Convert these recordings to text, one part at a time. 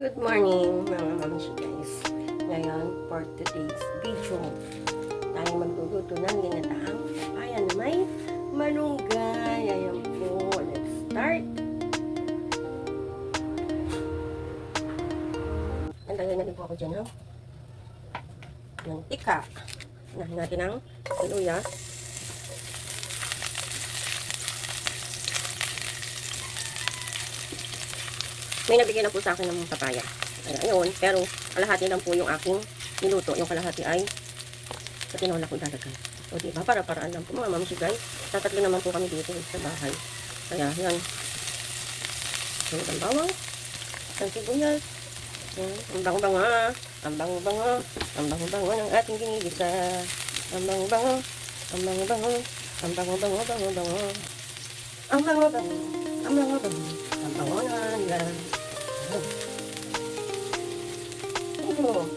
Good morning mga mamsi guys. Ngayon for today's video, tayo magluluto ng ginataang papaya na may malunggay. Ayan po, let's start. Nandagay na din po ako dyan ng tika. Unahin natin ang sibuyas. May nabigyan na po sa akin ng papaya. Ayun, pero kalahati lang po yung aking niluto. Yung kalahati ay sa tinola ko ilalagay. O diba, para-paraan lang po mga mamsi guys. Tatatlo naman po kami dito sa bahay. Kaya yan. Sunod ang bawang. Ang sibuyas. Yan. Ang bango-banga. Ang bango-banga. Ang bango-bango ng ating ginigisa. Ang bango-bango. Ang bango-bango. Ang bango-bango. Bango-bango. Ang bango-bango. Ang bango-bango. Ang bango na yan. Ano?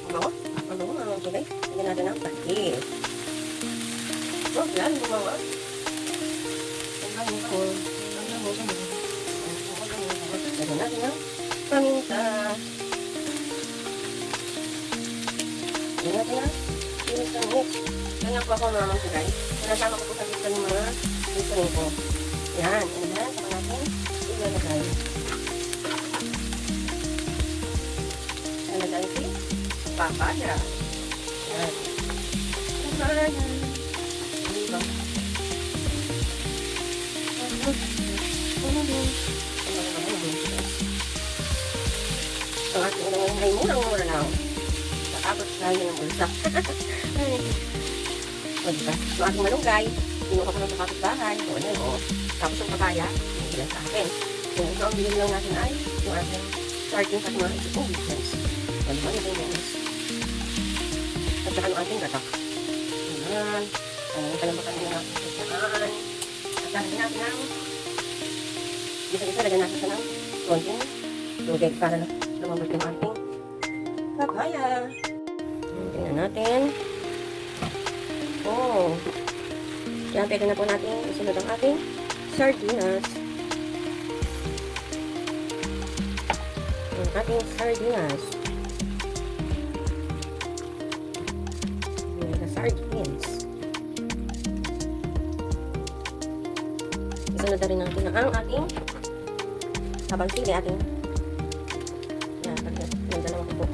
Ano? Ano? Ano? Gulay? Lagyan natin ang patis. Oh, yan. Gumawa. Ang bango. Ang bango. Lagyan natin ang paminta. Lagyan natin ang sinis. Ganyan po ako naman si guys. Sinasama ko po sa lista ng mga listening ko. Yan. And then, saka natin ilalagay. Nalagay si papaya. Yan. Papaya. Diba? Ang ating naman ay murang-mura na ako. Nakabot tayo ng bulsa. O diba? Ang ating malunggay, pinuha ko lang sa kapitbahay. O ano yun, tapos yung papaya, hindi lang sa akin. Kung ito ang bilhin lang natin ay yung ating starting at mga isipong business. Ano ba yung business? At saka yung ating gatak. Ayan. Ang kalabakan nyo natin sa saan. At lagyan natin ng isa-isa, lagyan natin sa ng konting tubig para lumambot yung ating papaya. Tingnan natin. Oh. Yan, pwede na po natin isunod ang ating sardinas. Ang ating sardinas. Yung sardines. Isunod na rin natin ang ating habang sili ating yan, ng dalawang kubo.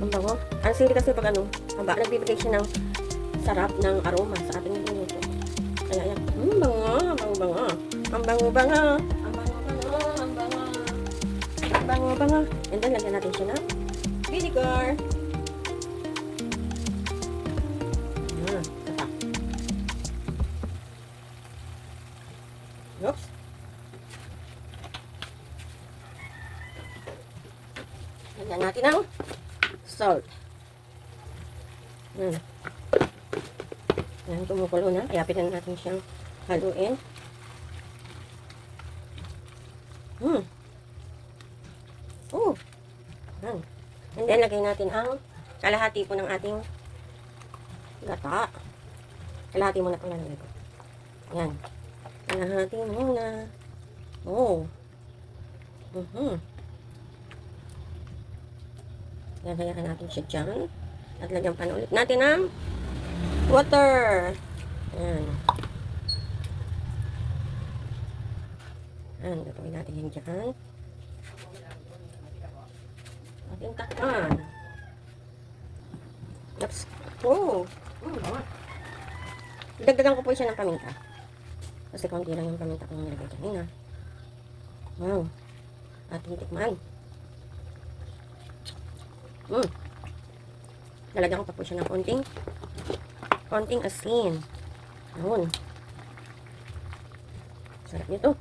Ang bango. Ang sili kasi pag ano, haba, nagbibigay siya ng sarap ng aroma sa ating niluto. Kaya yan. Bango, bango. Ang bango-bango. Ang bango-bango. Ang bango. Ang bango-bango. And then, lagyan natin siya ng vinegar. Kata. Oops. Lagyan natin ng salt. Yan, kumukulo na. Kaya pitan natin siyang haluin. Oh. Yan. And then, lagay natin ang kalahati po ng ating gata. Kalahati muna po lalagay ko. Yan. Kalahati muna. Oh. Yan, hayaan natin siya dyan. At lagyan pa ulit natin ng water. Yan. Yan, gagawin natin yan dyan. Ating takpan. Oops. Oh. Dagdagan ko po siya ng paminta. Kasi konti lang yung paminta kong nilagay kanina. Wow. Ating tikman. Lalagyan ko pa po siya ng konting asin. Ayun. Sarap nito.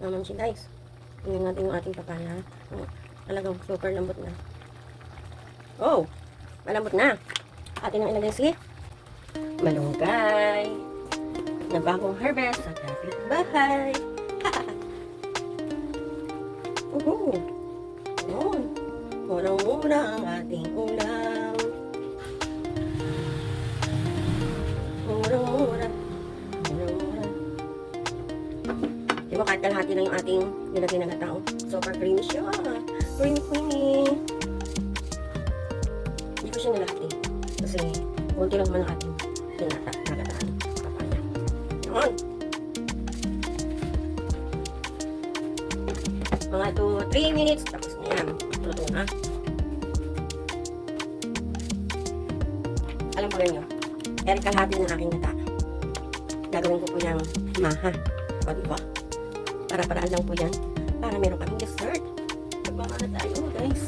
Naman siya guys. Tingnan natin yung ating papaya. Talagang super lambot na. Oh! Malambot na. Atin ang ilagay si malunggay na bagong harvest sa kapitbahay. Ayun. Murang-mura ang ating ulam. Murang-mura. Murang-mura. Di ba kahit kalahati kalahati na yung ating nilagay na gatao. Super creamy siya. Creamy. Hindi ko siya nilahati. Kasi, kunti lang naman ang ating nagataan. Papaya. Yun. Mga 2-3 minutes. Tapos na yan. Luto na. Alam po rin nyo. Kaya kalahati ng aking gata. Gagawin ko po yung maha. O, diba? Para-paraan lang po yan. Para meron kaming dessert. Magmamana tayo, guys.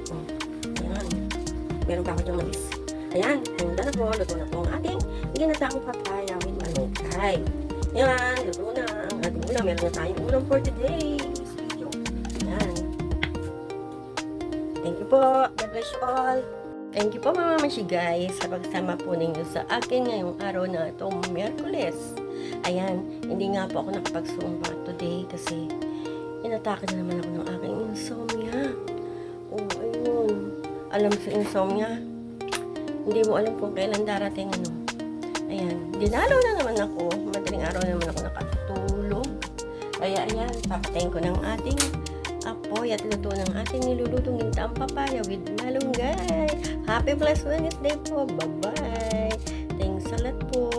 O, ayan. Meron pa ako dyan mais. Ayan. Handa na po. Luto na po ang ating ginataang papaya with malunggay. Ayan. Luto na ang ating ulam. Meron na tayong ulam for today's video. Ayan. Thank you po. God bless you all. Thank you po mga mamashi guys sa pagsama po ninyo sa akin ngayong araw na itong Miyerkules. Ayan, hindi nga po ako nakapag-zumba today kasi inatake na naman ako ng aking insomnia. Oh, ayun. Alam sa insomnia, hindi mo alam kung kailan darating ano. Ayan, dinalaw na naman ako. Madaling araw naman ako nakatulog. Kaya ayan, papatayin ko ng ating apoy at luto ng ating nilulutong gintaang papaya with malunggay. Happy blessed Wednesday po. Bye-bye. Thanks a lot po.